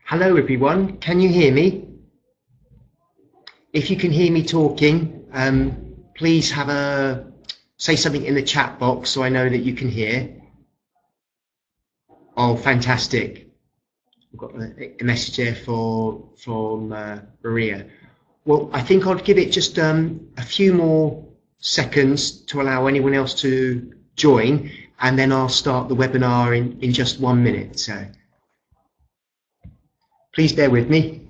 Hello everyone, can you hear me? If you can hear me talking, please say something in the chat box so I know that you can hear. Oh, fantastic. I've got a message there from Maria. Well, I think I'll give it just a few more seconds to allow anyone else to join, and then I'll start the webinar in just 1 minute. So please bear with me.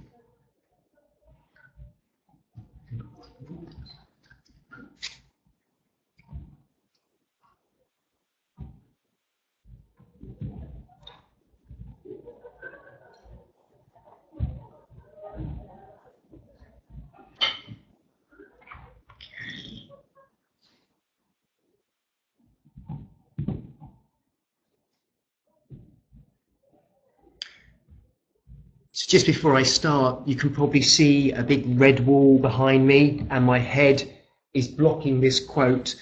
So just before I start, you can probably see a big red wall behind me, and my head is blocking this quote.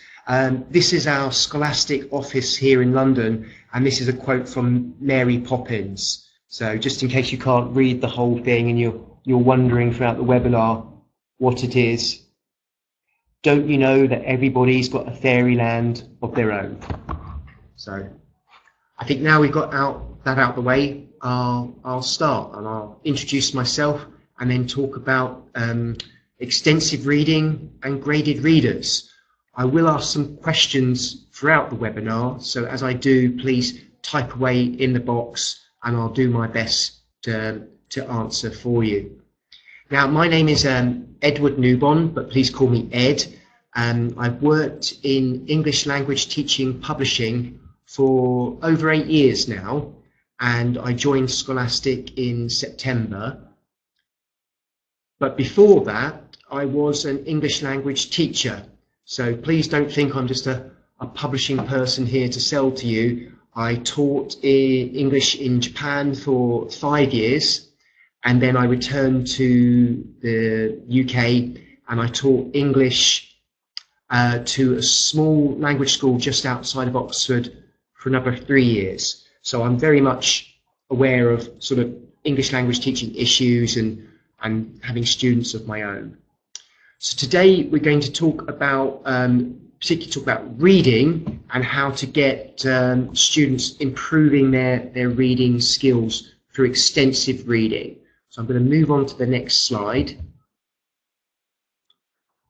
This is our Scholastic office here in London, and this is a quote from Mary Poppins. So just in case you can't read the whole thing and you're wondering throughout the webinar what it is, don't you know that everybody's got a fairyland of their own? So I think now we've got that out the way, I'll start and I'll introduce myself and then talk about extensive reading and graded readers. I will ask some questions throughout the webinar, so as I do, please type away in the box and I'll do my best to answer for you. Now, my name is Edward NEWBON, but please call me Ed. I've worked in English language teaching publishing for over 8 years now, and I joined Scholastic in September. But before that, I was an English language teacher. So please don't think I'm just a publishing person here to sell to you. I taught English in Japan for 5 years, and then I returned to the UK and I taught English to a small language school just outside of Oxford for another 3 years. So I'm very much aware of sort of English language teaching issues and having students of my own. So today we're going to talk about, particularly talk about reading and how to get students improving their reading skills through extensive reading. So I'm going to move on to the next slide.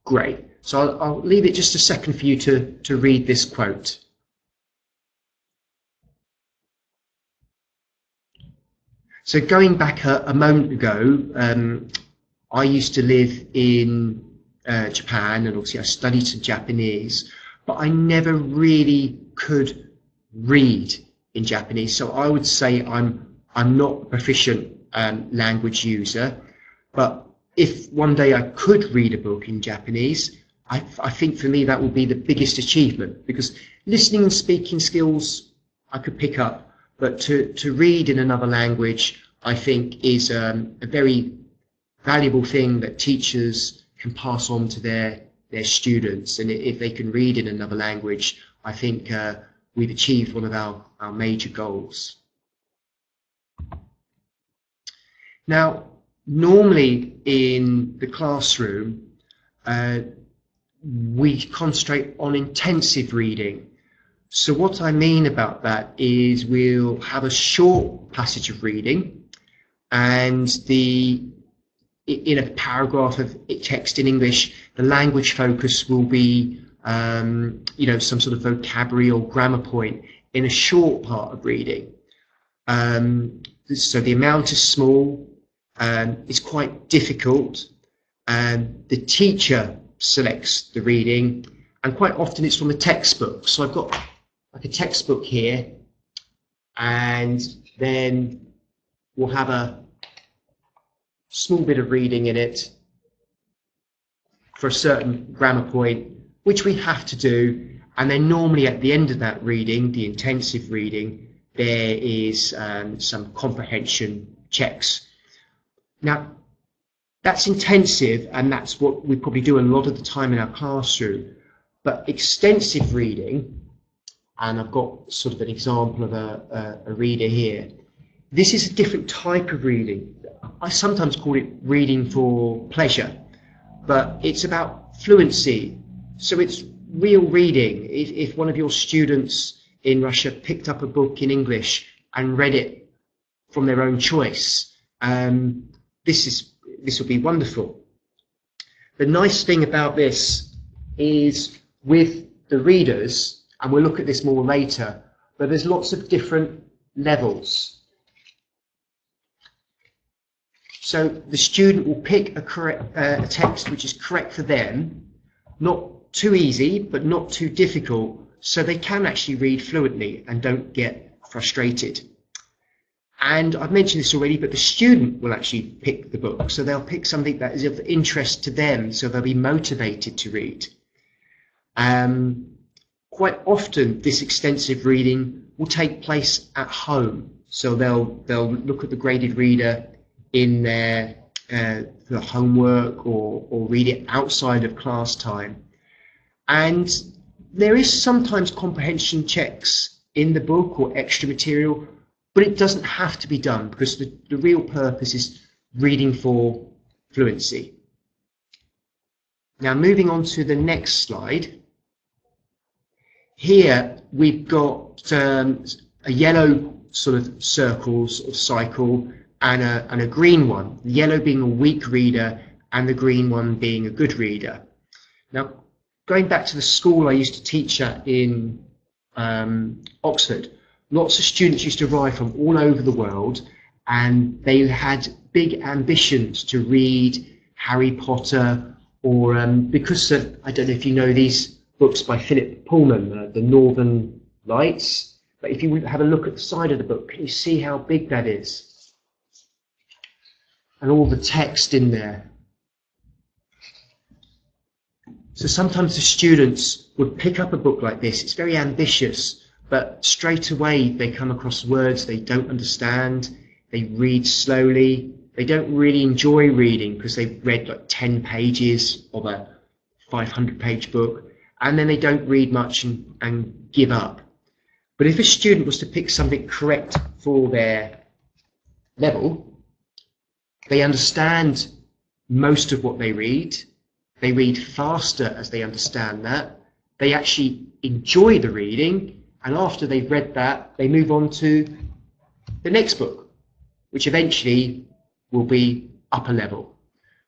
Great. So I'll leave it just a second for you to read this quote. So going back a moment ago, I used to live in Japan, and obviously I studied some Japanese, but I never really could read in Japanese. So I would say I'm not a proficient language user, but if one day I could read a book in Japanese, I think for me that would be the biggest achievement, because listening and speaking skills I could pick up, but to read in another language, I think, is a very valuable thing that teachers can pass on to their students. And if they can read in another language, I think we've achieved one of our major goals. Now, normally in the classroom, we concentrate on intensive reading. So what I mean about that is we'll have a short passage of reading, and in a paragraph of text in English, the language focus will be some sort of vocabulary or grammar point in a short part of reading. So the amount is small, it's quite difficult, and the teacher selects the reading, and quite often it's from a textbook. So I've got like a textbook here, and then we'll have a small bit of reading in it for a certain grammar point, which we have to do, and then normally at the end of that reading, the intensive reading, there is some comprehension checks. Now, that's intensive, and that's what we probably do a lot of the time in our classroom, but extensive reading, and I've got sort of an example of a reader here. This is a different type of reading. I sometimes call it reading for pleasure, but it's about fluency. So it's real reading. If one of your students in Russia picked up a book in English and read it from their own choice, this will be wonderful. The nice thing about this is with the readers, and we'll look at this more later, but there's lots of different levels. So the student will pick a text which is correct for them, not too easy, but not too difficult, so they can actually read fluently and don't get frustrated. And I've mentioned this already, but the student will actually pick the book. So they'll pick something that is of interest to them, so they'll be motivated to read. Quite often, this extensive reading will take place at home. So they'll look at the graded reader in their homework or read it outside of class time. And there is sometimes comprehension checks in the book or extra material, but it doesn't have to be done because the real purpose is reading for fluency. Now moving on to the next slide. Here we've got a yellow sort of circle, sort of cycle, and a green one. The yellow being a weak reader and the green one being a good reader. Now going back to the school I used to teach at in Oxford, lots of students used to arrive from all over the world, and they had big ambitions to read Harry Potter, or because of, I don't know if you know these books by Philip Pullman, the Northern Lights, but if you have a look at the side of the book, can you see how big that is? And all the text in there. So sometimes the students would pick up a book like this. It's very ambitious, but straight away they come across words they don't understand. They read slowly. They don't really enjoy reading because they've read like 10 pages of a 500-page book, and then they don't read much and give up. But if a student was to pick something correct for their level, they understand most of what they read. They read faster as they understand that. They actually enjoy the reading, and after they've read that, they move on to the next book, which eventually will be upper level.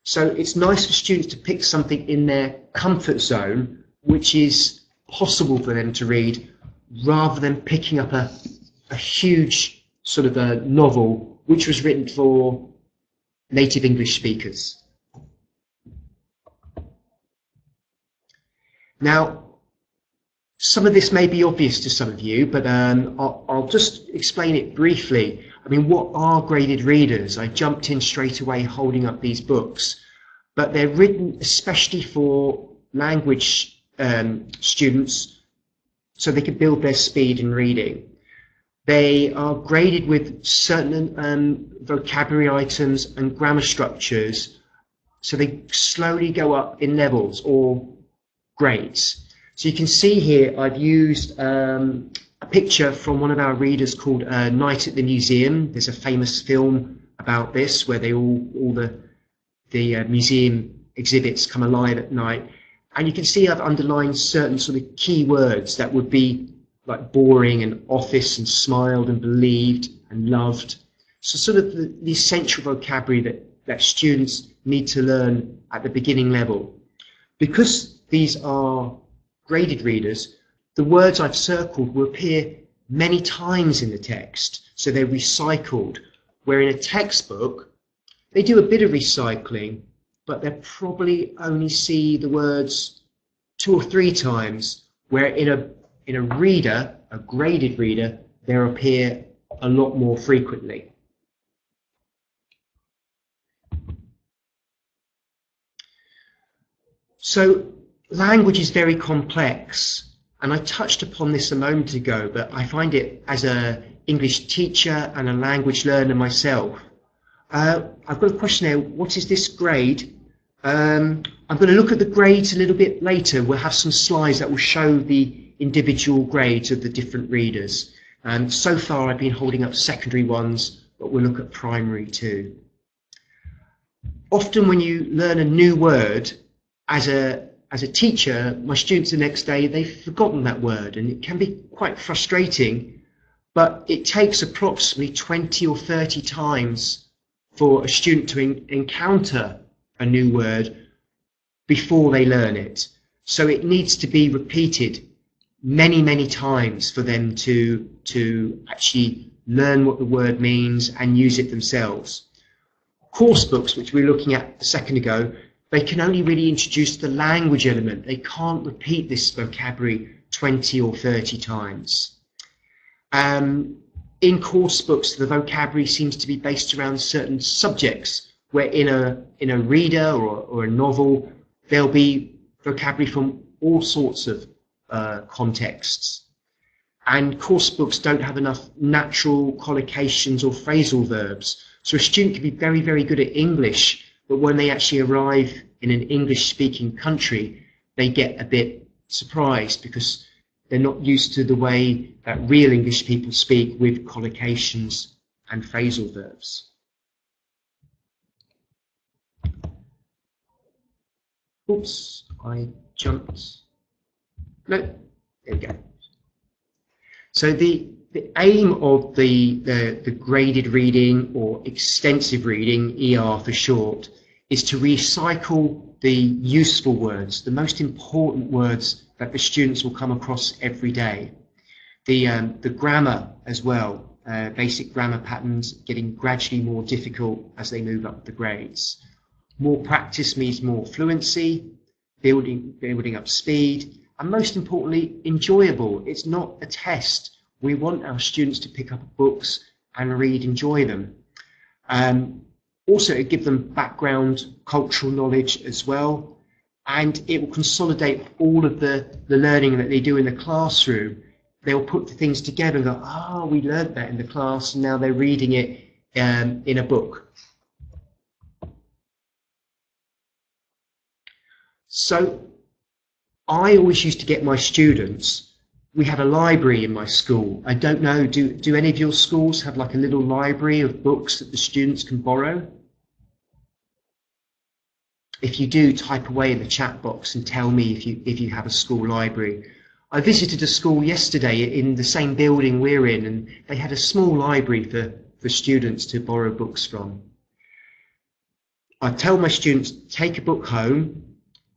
So it's nice for students to pick something in their comfort zone, which is possible for them to read, rather than picking up a huge sort of a novel which was written for native English speakers. Now, some of this may be obvious to some of you, but I'll just explain it briefly. I mean, what are graded readers? I jumped in straight away holding up these books, but they're written especially for language students so they can build their speed in reading. They are graded with certain vocabulary items and grammar structures, so they slowly go up in levels or grades. So you can see here I've used a picture from one of our readers called Night at the Museum. There's a famous film about this where all the museum exhibits come alive at night. And you can see I've underlined certain sort of key words that would be like boring and office and smiled and believed and loved. So sort of the essential vocabulary that students need to learn at the beginning level. Because these are graded readers, the words I've circled will appear many times in the text, so they're recycled, where in a textbook they do a bit of recycling, but they'll probably only see the words 2 or 3 times, where in a reader, a graded reader, they'll appear a lot more frequently. So language is very complex, and I touched upon this a moment ago, but I find it as an English teacher and a language learner myself. I've got a question there. What is this grade? I'm going to look at the grades a little bit later. We'll have some slides that will show the individual grades of the different readers. So far I've been holding up secondary ones but we'll look at primary too. Often when you learn a new word, as a teacher, my students the next day, they've forgotten that word, and it can be quite frustrating, but it takes approximately 20 or 30 times for a student to encounter a new word before they learn it. So it needs to be repeated many, many times for them to actually learn what the word means and use it themselves. Course books, which we were looking at a second ago, they can only really introduce the language element. They can't repeat this vocabulary 20 or 30 times. In course books, the vocabulary seems to be based around certain subjects, where in a reader or a novel, there'll be vocabulary from all sorts of contexts. And course books don't have enough natural collocations or phrasal verbs. So a student can be very, very good at English, but when they actually arrive in an English-speaking country, they get a bit surprised because they're not used to the way that real English people speak with collocations and phrasal verbs. Oops, I jumped. No, there we go. So the aim of the graded reading, or extensive reading, ER for short, is to recycle the useful words, the most important words that the students will come across every day. The grammar as well, basic grammar patterns getting gradually more difficult as they move up the grades. More practice means more fluency, building up speed, and most importantly, enjoyable. It's not a test. We want our students to pick up books and read, enjoy them. Also, it gives them background, cultural knowledge as well, and it will consolidate all of the learning that they do in the classroom. They'll put the things together and go, oh, we learned that in the class, and now they're reading it in a book. So I always used to get my students, we had a library in my school. I don't know, do any of your schools have like a little library of books that the students can borrow? If you do, type away in the chat box and tell me if you have a school library. I visited a school yesterday in the same building we're in, and they had a small library for students to borrow books from. I tell my students, take a book home,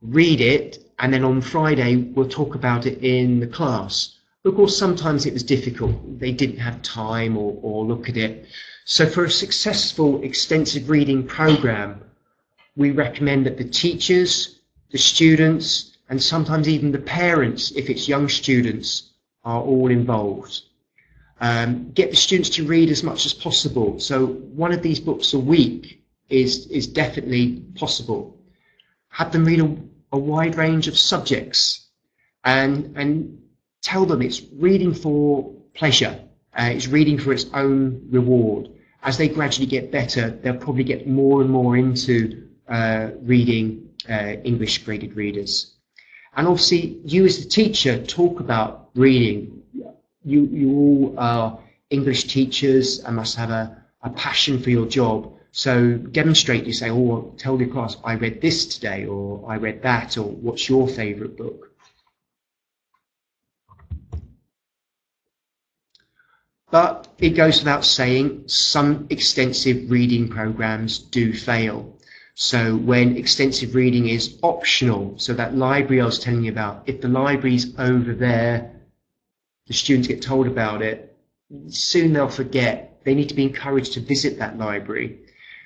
read it, and then on Friday we'll talk about it in the class. Of course, sometimes it was difficult. They didn't have time or look at it. So for a successful extensive reading program, we recommend that the teachers, the students, and sometimes even the parents, if it's young students, are all involved. Get the students to read as much as possible. So one of these books a week is definitely possible. Have them read a wide range of subjects and tell them it's reading for pleasure. It's reading for its own reward. As they gradually get better, they'll probably get more and more into reading English graded readers. And obviously, you as the teacher talk about reading. You all are English teachers and must have a passion for your job. So demonstrate, you say, oh, tell the class, I read this today, or I read that, or what's your favourite book? But it goes without saying, some extensive reading programs do fail. So when extensive reading is optional, so that library I was telling you about, if the library's over there, the students get told about it, soon they'll forget. They need to be encouraged to visit that library.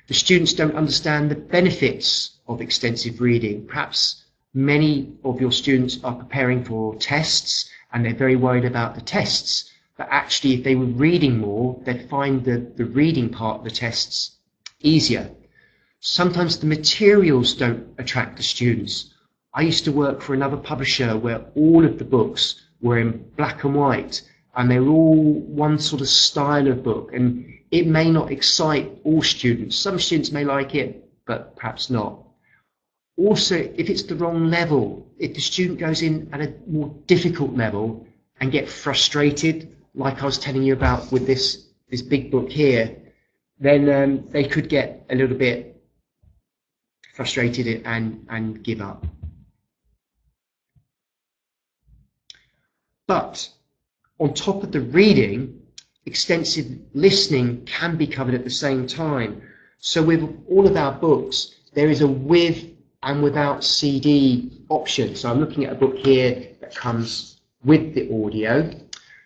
The students don't understand the benefits of extensive reading. Perhaps many of your students are preparing for tests and they're very worried about the tests. But actually, if they were reading more, they'd find the reading part of the tests easier. Sometimes the materials don't attract the students. I used to work for another publisher where all of the books were in black and white, and they were all one sort of style of book, and it may not excite all students. Some students may like it, but perhaps not. Also, if it's the wrong level, if the student goes in at a more difficult level and get frustrated, like I was telling you about with this big book here, then they could get a little bit frustrated and give up. But on top of the reading, extensive listening can be covered at the same time. So with all of our books, there is a with and without CD option. So I'm looking at a book here that comes with the audio.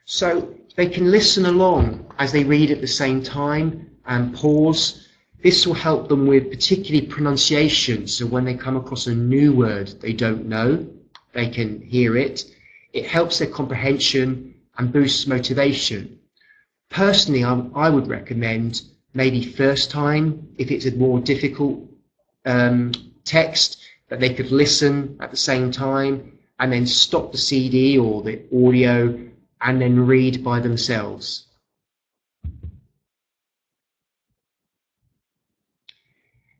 So they can listen along as they read at the same time and pause. This will help them with particularly pronunciation. So when they come across a new word they don't know, they can hear it. It helps their comprehension and boosts motivation. Personally, I would recommend maybe first time, if it's a more difficult text, that they could listen at the same time and then stop the CD or the audio and then read by themselves.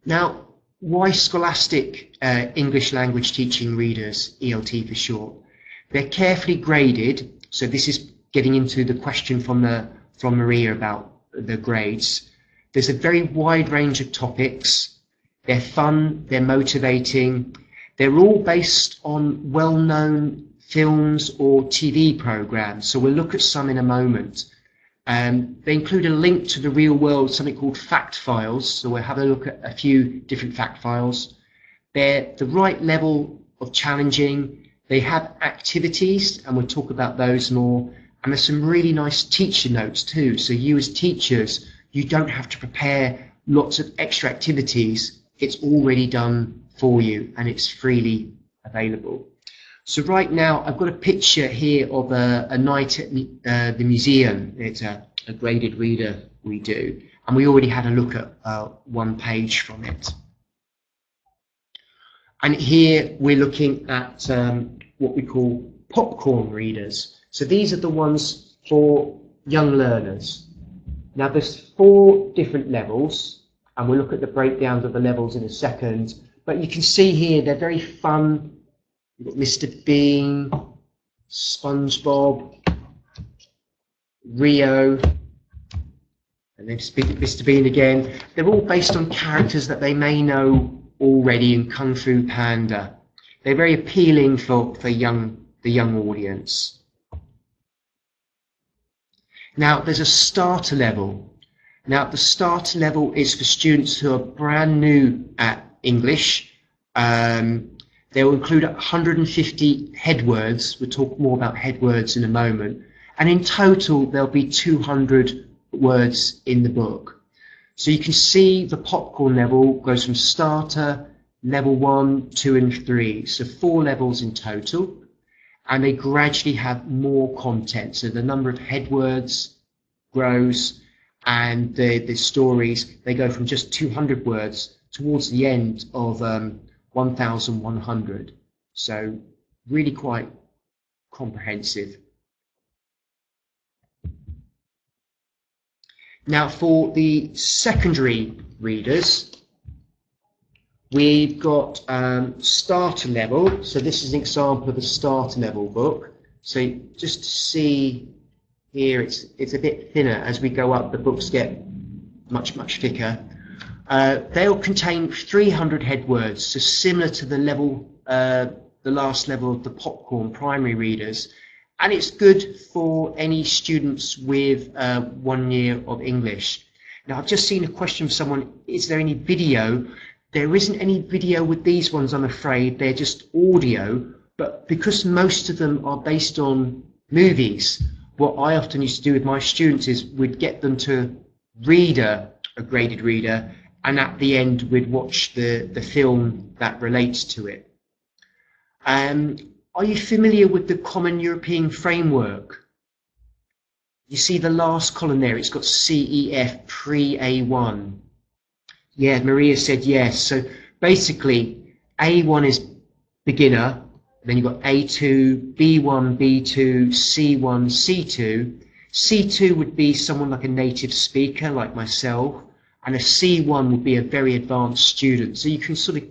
Now, why Scholastic English Language Teaching Readers, ELT for short? They're carefully graded, so this is getting into the question from Maria about the grades. There's a very wide range of topics. They're fun, they're motivating. They're all based on well-known films or TV programs, so we'll look at some in a moment. They include a link to the real world, something called fact files, so we'll have a look at a few different fact files. They're the right level of challenging. They have activities, and we'll talk about those more. And there's some really nice teacher notes too, so you as teachers, you don't have to prepare lots of extra activities. It's already done for you and it's freely available. So right now I've got a picture here of a night at the museum. It's a graded reader we do, and we already had a look at one page from it. And here we're looking at what we call popcorn readers. So these are the ones for young learners. Now there's 4 different levels, and we'll look at the breakdowns of the levels in a second. But you can see here they're very fun. You've got Mr. Bean, SpongeBob, Rio, and then Mr. Bean again. They're all based on characters that they may know already in Kung Fu Panda. They're very appealing for the young audience. Now there's a starter level. Now the starter level is for students who are brand new at English. They will include 150 head words. We'll talk more about head words in a moment. And in total, there'll be 200 words in the book. So you can see the popcorn level goes from starter, level 1, 2, and 3. So 4 levels in total. And they gradually have more content. So the number of head words grows, and the stories, they go from just 200 words towards the end of 1,100. So really quite comprehensive. Now for the secondary readers, we've got starter level. So this is an example of a starter level book. So just to see here, it's a bit thinner. As we go up, the books get much thicker. They'll contain 300 head words, so similar to the level, the last level of the popcorn primary readers, and it's good for any students with 1 year of English. Now I've just seen a question from someone: is there any video? There isn't any video with these ones, I'm afraid. They're just audio, but because most of them are based on movies, what I often used to do with my students is we'd get them to read a graded reader, and at the end we'd watch the film that relates to it. Are you familiar with the Common European Framework? You see the last column there, it's got CEF pre-A1. Yeah, Maria said yes. So basically A1 is beginner, then you've got A2, B1, B2, C1, C2. C2 would be someone like a native speaker like myself, and a C1 would be a very advanced student. So you can sort of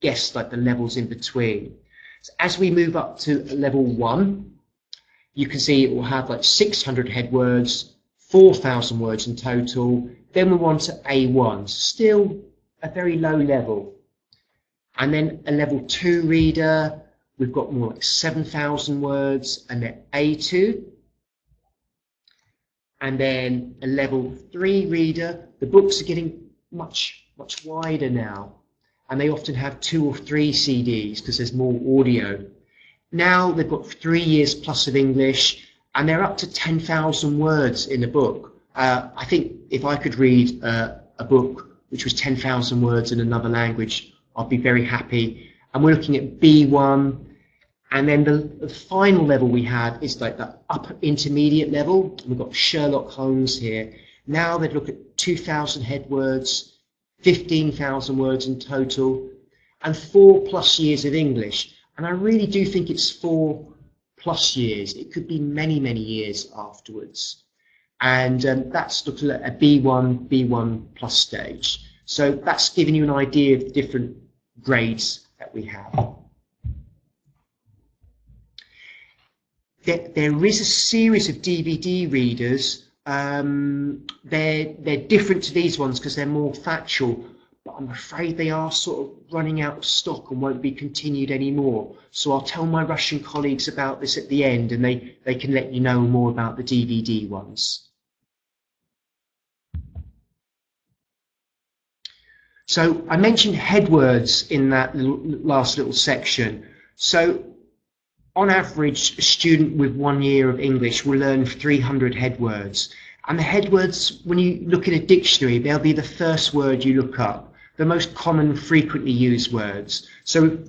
guess like the levels in between. So as we move up to level 1, you can see it will have like 600 head words, 4,000 words in total. Then we're on to A1, still a very low level. And then a level 2 reader, we've got more like 7,000 words, and then A2. And then a level 3 reader, the books are getting much wider now. And they often have 2 or 3 CDs because there's more audio. Now they've got 3 years plus of English, and they're up to 10,000 words in a book. I think if I could read a book which was 10,000 words in another language, I'd be very happy. And we're looking at B1. And then the final level we have is like the upper intermediate level. We've got Sherlock Holmes here. Now they'd look at 2,000 head words, 15,000 words in total, and 4+ years of English. And I really do think it's 4+ years. It could be many, many years afterwards. And that's looking at a B1 plus stage. So that's giving you an idea of the different grades that we have. There is a series of DVD readers. They're different to these ones because they're more factual, but I'm afraid they are sort of running out of stock and won't be continued anymore. So I'll tell my Russian colleagues about this at the end, and they can let you know more about the DVD ones. So I mentioned head words in that last little section. So on average, a student with 1 year of English will learn 300 head words. And the head words, when you look in a dictionary, they'll be the first word you look up, the most common, frequently used words. So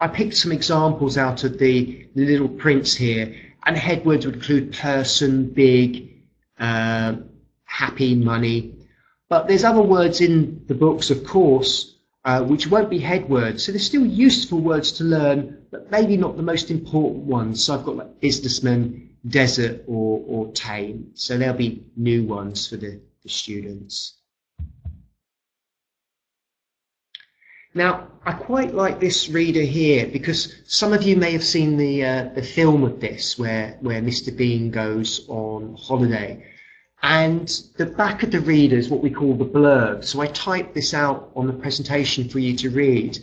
I picked some examples out of the little prints here, and head words would include person, big, happy, money. But there's other words in the books, of course, which won't be head words. So they're still useful words to learn, but maybe not the most important ones. So I've got like businessman, desert, or tame. So there'll be new ones for the students. Now, I quite like this reader here because some of you may have seen the film of this where Mr. Bean goes on holiday. And the back of the reader is what we call the blurb. So I typed this out on the presentation for you to read.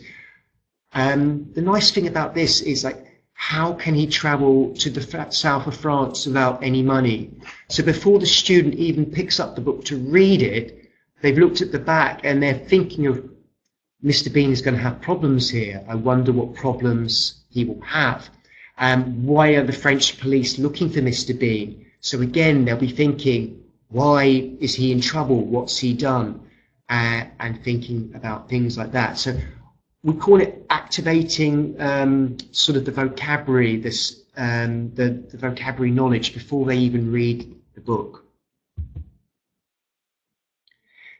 The nice thing about this is, like, how can he travel to the south of France without any money? So before the student even picks up the book to read it, they've looked at the back and they're thinking of, Mr. Bean is going to have problems here. I wonder what problems he will have. Why are the French police looking for Mr. Bean? So again, they'll be thinking, why is he in trouble? What's he done? And thinking about things like that. So we call it activating sort of the vocabulary, the vocabulary knowledge before they even read the book.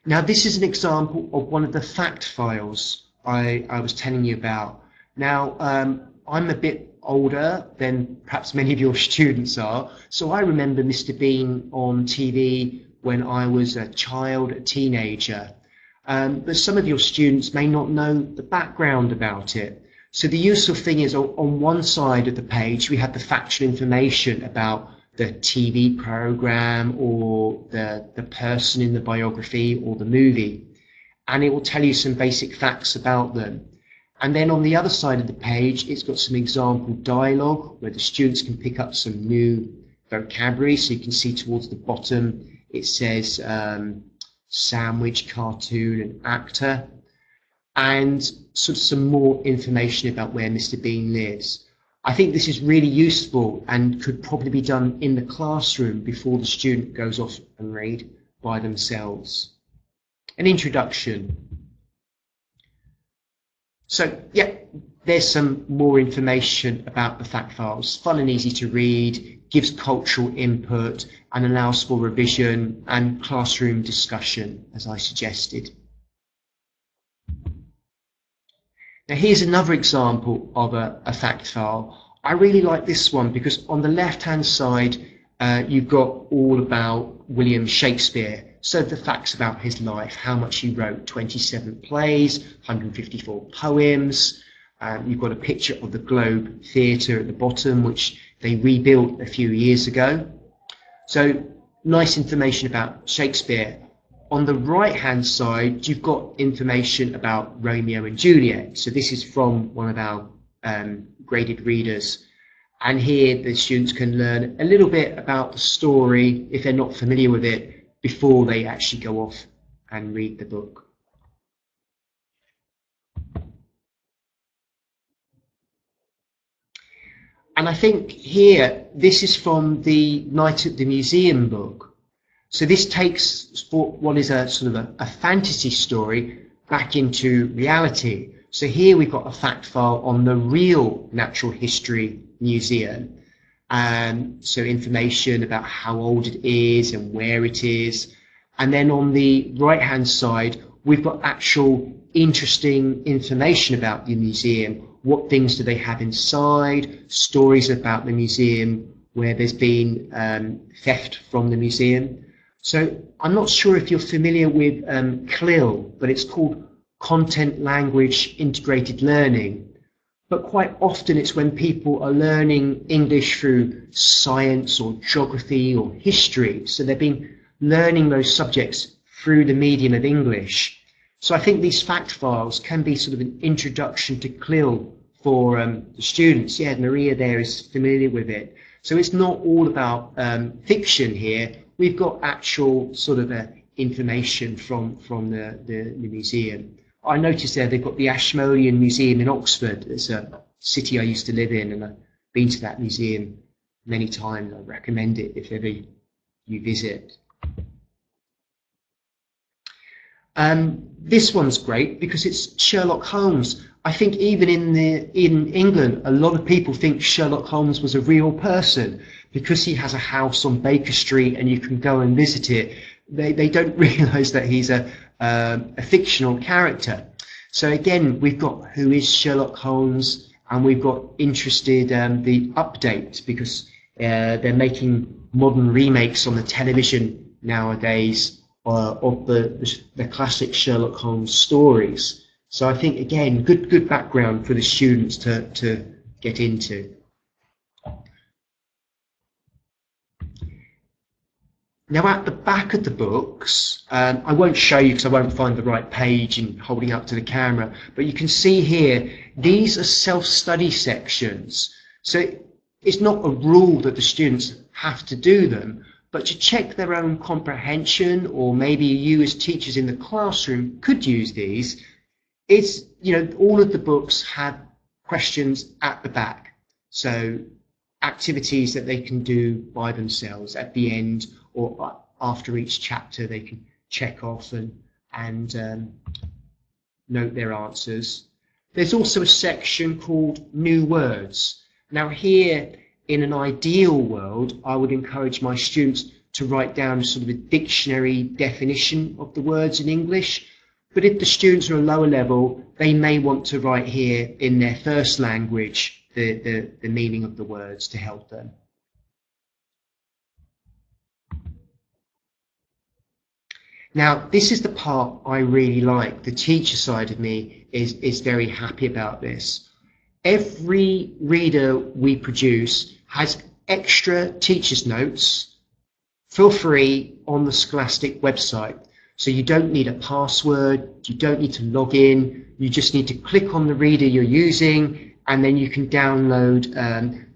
Now, this is an example of one of the fact files I was telling you about. Now, I'm a bit older than perhaps many of your students are, so I remember Mr. Bean on TV when I was a child, a teenager. But some of your students may not know the background about it. So the useful thing is, on one side of the page we have the factual information about the TV program or the person in the biography or the movie, and it will tell you some basic facts about them. And then on the other side of the page, it's got some example dialogue where the students can pick up some new vocabulary. So you can see towards the bottom, it says sandwich, cartoon, and actor, and sort of some more information about where Mr. Bean lives. I think this is really useful and could probably be done in the classroom before the student goes off and read by themselves. An introduction. So, yeah, there's some more information about the fact files. Fun and easy to read, gives cultural input, and allows for revision and classroom discussion, as I suggested. Now, here's another example of a fact file. I really like this one because on the left-hand side, you've got all about William Shakespeare. So the facts about his life, how much he wrote, 27 plays, 154 poems. You've got a picture of the Globe Theatre at the bottom, which they rebuilt a few years ago. So nice information about Shakespeare. On the right-hand side, you've got information about Romeo and Juliet. So this is from one of our graded readers. And here the students can learn a little bit about the story, if they're not familiar with it, before they actually go off and read the book. And I think here, this is from the Night at the Museum book. So this takes what is a sort of a fantasy story back into reality. So here we've got a fact file on the real Natural History Museum. So information about how old it is and where it is. And then on the right-hand side, we've got actual interesting information about the museum. What things do they have inside? Stories about the museum where there's been theft from the museum. So I'm not sure if you're familiar with CLIL, but it's called Content Language Integrated Learning. But quite often it's when people are learning English through science or geography or history. So they've been learning those subjects through the medium of English. So I think these fact files can be sort of an introduction to CLIL for the students. Yeah, Maria there is familiar with it. So it's not all about fiction here. We've got actual sort of information from the museum. I noticed there they've got the Ashmolean Museum in Oxford. It's a city I used to live in, and I've been to that museum many times. I recommend it if ever you visit. This one's great because it's Sherlock Holmes. I think even in England, a lot of people think Sherlock Holmes was a real person because he has a house on Baker Street and you can go and visit it. They don't realise that he's a fictional character. So again, we've got who is Sherlock Holmes, and we've got interested the update because they're making modern remakes on the television nowadays of the classic Sherlock Holmes stories. So I think again, good background for the students to get into. Now at the back of the books, I won't show you because I won't find the right page in holding up to the camera, but you can see here, these are self-study sections. So it's not a rule that the students have to do them, but to check their own comprehension, or maybe you as teachers in the classroom could use these. It's, you know, all of the books have questions at the back. So activities that they can do by themselves at the end or after each chapter, they can check off and note their answers. There's also a section called New Words. Now here, in an ideal world, I would encourage my students to write down sort of a dictionary definition of the words in English. But if the students are a lower level, they may want to write here in their first language the meaning of the words to help them. Now, this is the part I really like. The teacher side of me is very happy about this. Every reader we produce has extra teacher's notes for free on the Scholastic website. So you don't need a password, you don't need to log in, you just need to click on the reader you're using, and then you can download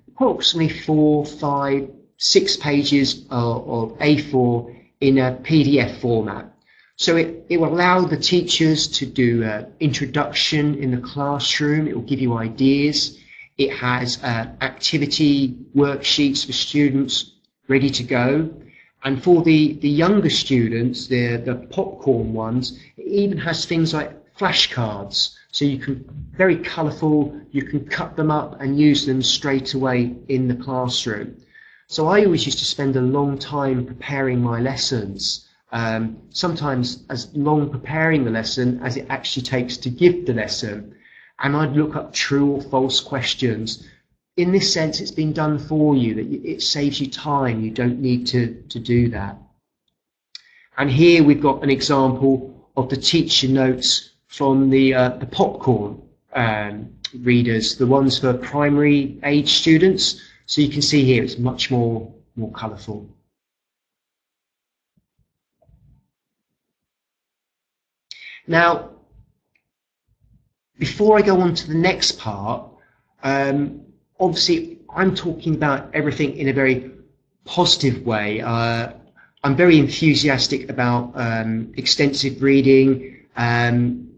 approximately 4, 5, 6 pages of A4 in a PDF format. So it will allow the teachers to do introduction in the classroom. It will give you ideas. It has activity worksheets for students ready to go. And for the younger students, the popcorn ones, it even has things like flashcards. So you can, very colourful, you can cut them up and use them straight away in the classroom. So I always used to spend a long time preparing my lessons, sometimes as long preparing the lesson as it actually takes to give the lesson. And I'd look up true or false questions. In this sense, it's been done for you, that it saves you time. You don't need to do that. And here we've got an example of the teacher notes from the popcorn readers, the ones for primary age students. So you can see here it's much more colourful. Now, before I go on to the next part, obviously I'm talking about everything in a very positive way. I'm very enthusiastic about extensive reading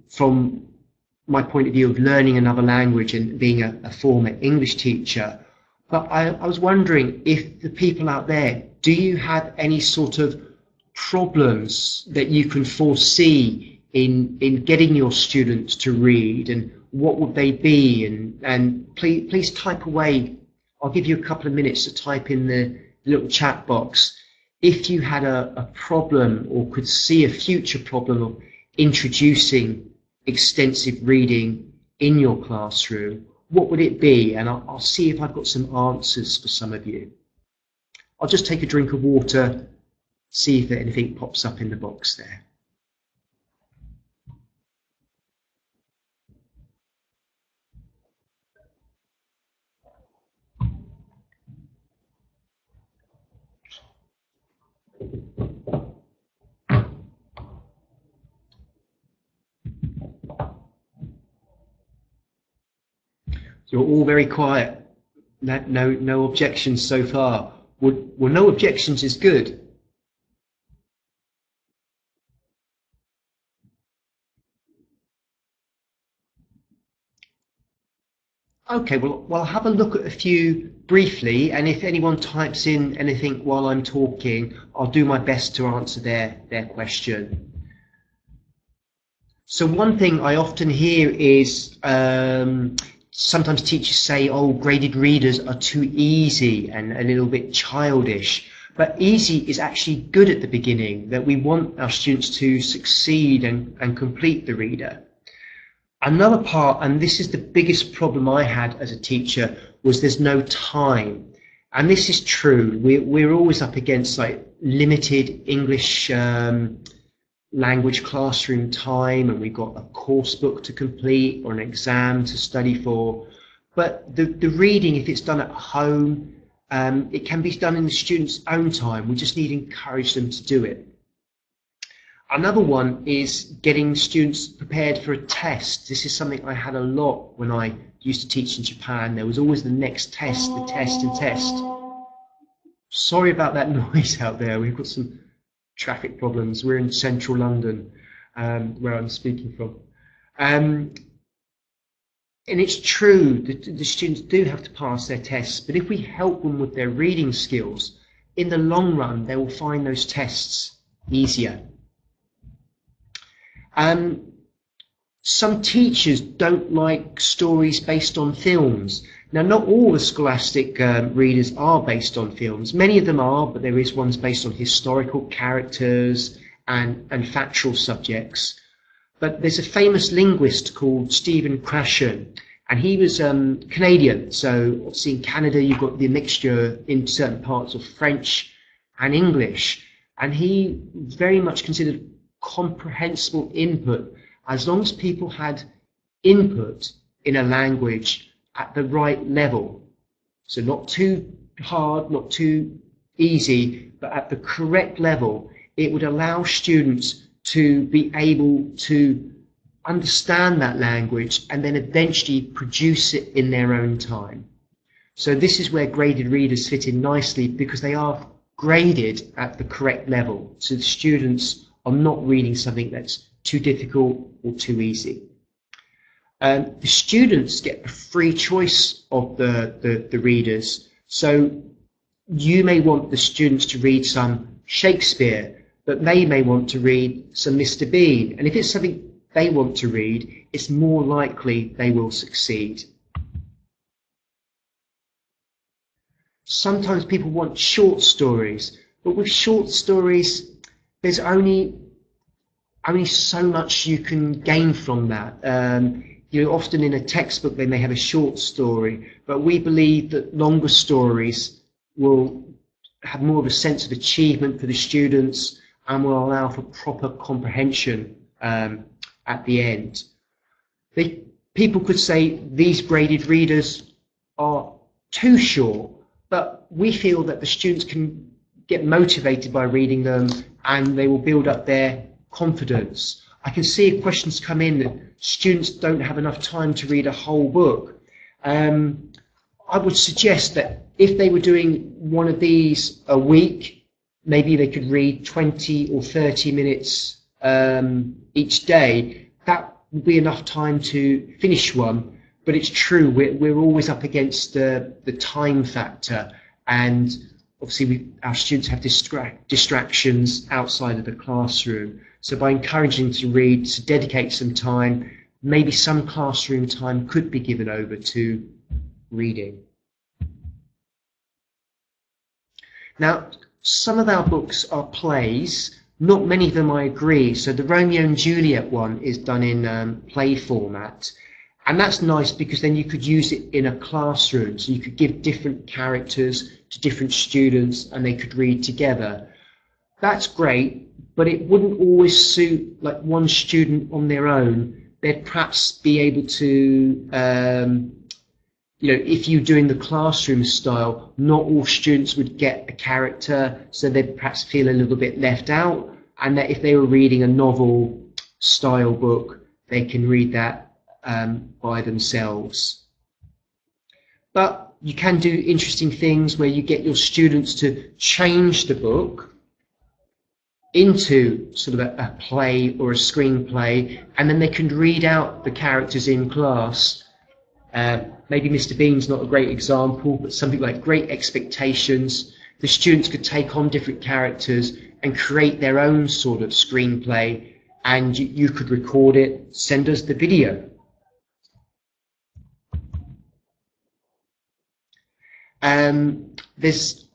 from my point of view of learning another language and being a former English teacher. But I was wondering if the people out there, do you have any sort of problems that you can foresee in getting your students to read, and what would they be? And please type away. I'll give you a couple of minutes to type in the little chat box if you had a problem or could see a future problem of introducing extensive reading in your classroom. What would it be? And I'll see if I've got some answers for some of you. I'll just take a drink of water, see if anything pops up in the box there. You're all very quiet. No objections so far. Well, no objections is good. Okay, well, I'll have a look at a few briefly, and if anyone types in anything while I'm talking, I'll do my best to answer their question. So one thing I often hear is sometimes teachers say, oh, graded readers are too easy and a little bit childish. But easy is actually good at the beginning, that we want our students to succeed and complete the reader. Another part, and this is the biggest problem I had as a teacher, was there's no time. And this is true. We're always up against like limited English language classroom time, and we've got a course book to complete or an exam to study for. But the reading, if it's done at home, it can be done in the student's own time. We just need to encourage them to do it. Another one is getting students prepared for a test. This is something I had a lot when I used to teach in Japan. There was always the next test, the test and test. Sorry about that noise out there. We've got some traffic problems. We're in central London, where I'm speaking from. And it's true that the students do have to pass their tests, but if we help them with their reading skills, in the long run, they will find those tests easier. Some teachers don't like stories based on films. Now, not all the scholastic readers are based on films. Many of them are, but there is ones based on historical characters and factual subjects. But there's a famous linguist called Stephen Krashen, and he was Canadian. So obviously in Canada, you've got the mixture in certain parts of French and English. And he very much considered comprehensible input, as long as people had input in a language at the right level. So not too hard, not too easy, but at the correct level, it would allow students to be able to understand that language and then eventually produce it in their own time. So this is where graded readers fit in nicely, because they are graded at the correct level. So the students are not reading something that's too difficult or too easy. The students get a free choice of the readers. So you may want the students to read some Shakespeare, but they may want to read some Mr. Bean. And if it's something they want to read, it's more likely they will succeed. Sometimes people want short stories, but with short stories, there's only so much you can gain from that. Often in a textbook they may have a short story, but we believe that longer stories will have more of a sense of achievement for the students and will allow for proper comprehension at the end. People could say these graded readers are too short, but we feel that the students can get motivated by reading them and they will build up their confidence. I can see questions come in that students don't have enough time to read a whole book. I would suggest that if they were doing one of these a week, maybe they could read 20 or 30 minutes each day. That would be enough time to finish one. But it's true, we're always up against the time factor, and obviously our students have distractions outside of the classroom. So by encouraging them to read, to dedicate some time, maybe some classroom time could be given over to reading. Now, some of our books are plays. Not many of them I agree. So the Romeo and Juliet one is done in play format. And that's nice because then you could use it in a classroom. So you could give different characters to different students and they could read together. That's great, but it wouldn't always suit like one student on their own. They'd perhaps be able to, if you're doing the classroom style, not all students would get a character, so they'd perhaps feel a little bit left out. And that if they were reading a novel style book, they can read that by themselves. But you can do interesting things where you get your students to change the book into sort of a play or a screenplay, and then they can read out the characters in class. Maybe Mr. Bean's not a great example, but something like Great Expectations. The students could take on different characters and create their own sort of screenplay, and you could record it, send us the video. There's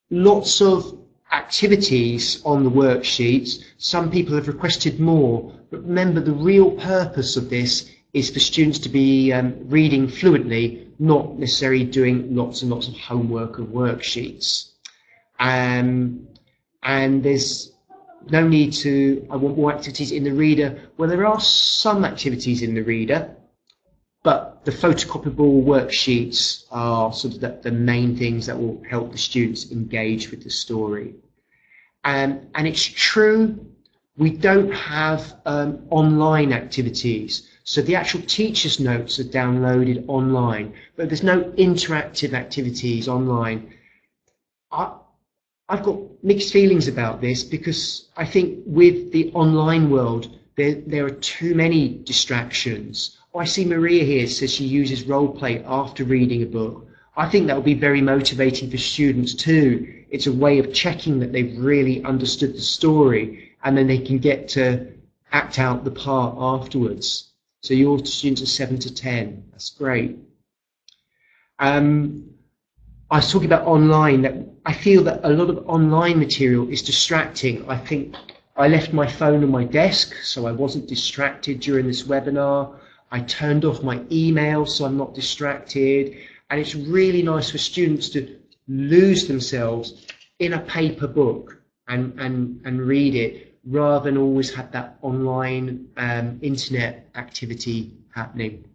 lots of activities on the worksheets. Some people have requested more, but remember the real purpose of this is for students to be reading fluently, not necessarily doing lots and lots of homework and worksheets. And there's no need to, I want more activities in the reader. Well, there are some activities in the reader, but the photocopyable worksheets are sort of the main things that will help the students engage with the story. And it's true, we don't have online activities. So the actual teacher's notes are downloaded online, but there's no interactive activities online. I've got mixed feelings about this because I think with the online world, there are too many distractions. I see Maria here says she uses role play after reading a book. I think that will be very motivating for students too. It's a way of checking that they've really understood the story, and then they can get to act out the part afterwards. So your students are 7 to 10. That's great. I was talking about online, that I feel that a lot of online material is distracting. I think I left my phone on my desk, so I wasn't distracted during this webinar. I turned off my email so I'm not distracted. And it's really nice for students to lose themselves in a paper book and read it, rather than always have that online internet activity happening.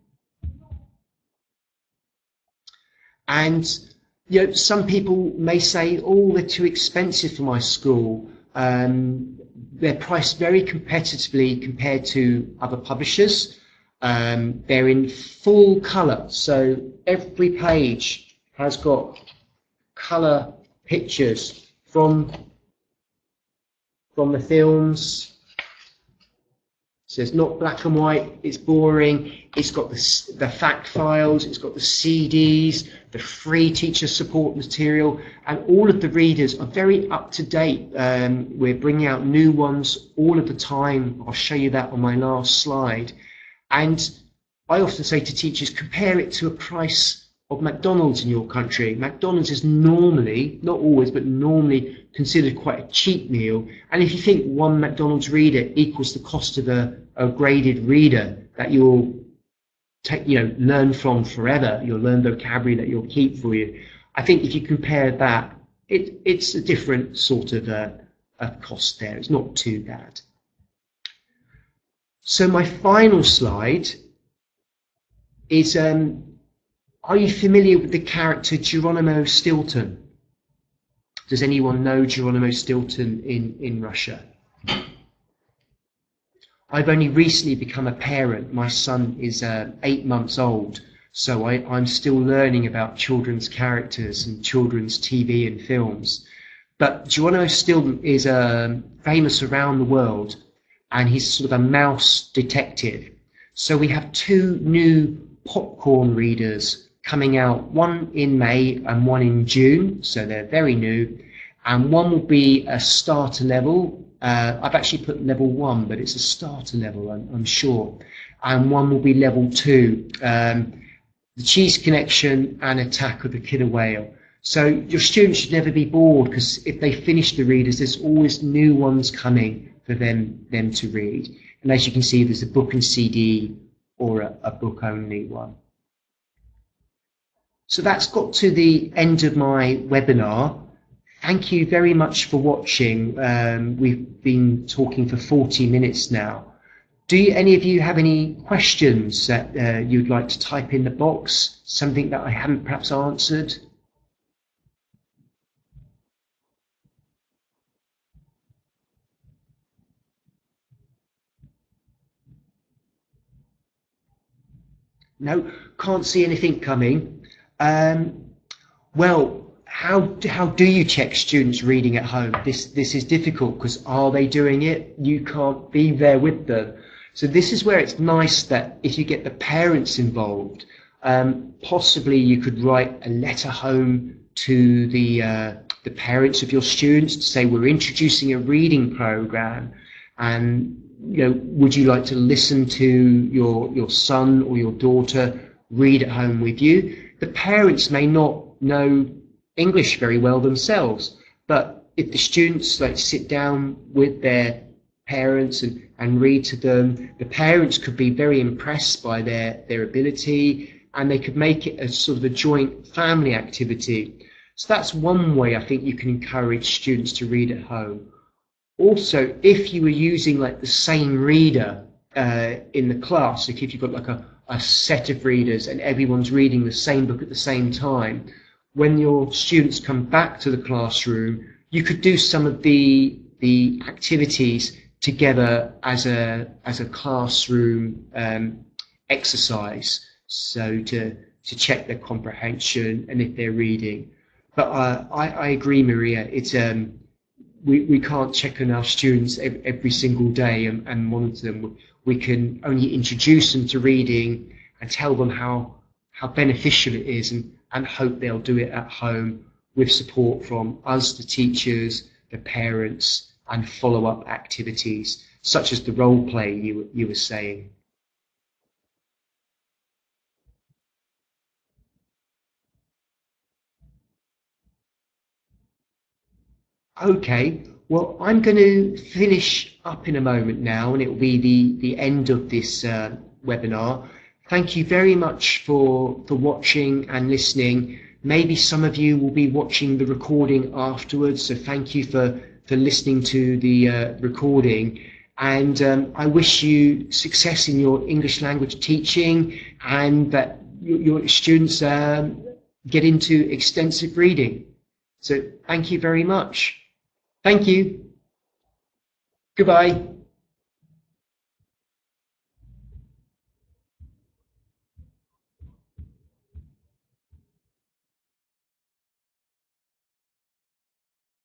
And some people may say, oh, they're too expensive for my school. They're priced very competitively compared to other publishers. They're in full colour, so every page has got colour pictures from the films. So it's not black and white, it's boring. It's got the fact files, it's got the CDs, the free teacher support material, and all of the readers are very up to date. We're bringing out new ones all of the time. I'll show you that on my last slide. And I often say to teachers, compare it to a price of McDonald's in your country. McDonald's is normally, not always, but normally considered quite a cheap meal. And if you think one McDonald's reader equals the cost of a graded reader that you'll learn from forever, you'll learn vocabulary that you'll keep for you. I think if you compare that, it's a different sort of a cost there. It's not too bad. So my final slide is, are you familiar with the character Geronimo Stilton? Does anyone know Geronimo Stilton in Russia? I've only recently become a parent. My son is 8 months old, so I'm still learning about children's characters and children's TV and films. But Geronimo Stilton is famous around the world, and he's sort of a mouse detective. So we have 2 new popcorn readers coming out, one in May and one in June, so they're very new, and one will be a starter level. I've actually put level 1, but it's a starter level, I'm sure, and one will be level 2, The Cheese Connection and Attack of the Killer Whale. So your students should never be bored, because if they finish the readers, there's always new ones coming for them to read. And as you can see, there's a book and CD or a book only one. So that's got to the end of my webinar. Thank you very much for watching. We've been talking for 40 minutes now. Do any of you have any questions that you'd like to type in the box? Something that I haven't perhaps answered? No, can't see anything coming. Well, how do you check students reading at home? This is difficult, because are they doing it? You can't be there with them. So this is where it's nice that if you get the parents involved, possibly you could write a letter home to the parents of your students to say, we're introducing a reading program, and would you like to listen to your son or your daughter read at home with you? The parents may not know English very well themselves, but if the students sit down with their parents and read to them, the parents could be very impressed by their ability, and they could make it a sort of a joint family activity. So that's one way I think you can encourage students to read at home. Also, if you were using the same reader in the class, if you've got a set of readers and everyone's reading the same book at the same time, when your students come back to the classroom, you could do some of the activities together as a classroom exercise, so to check their comprehension and if they're reading. But I agree, Maria, it's we can't check on our students every single day and monitor them. We can only introduce them to reading and tell them how beneficial it is, and hope they'll do it at home with support from us, the teachers, the parents, and follow-up activities, such as the role play you were saying. Okay, well, I'm going to finish up in a moment now, and it will be the end of this webinar. Thank you very much for watching and listening. Maybe some of you will be watching the recording afterwards, so thank you for listening to the recording. And I wish you success in your English language teaching, and that your students get into extensive reading. So thank you very much. Thank you. Goodbye.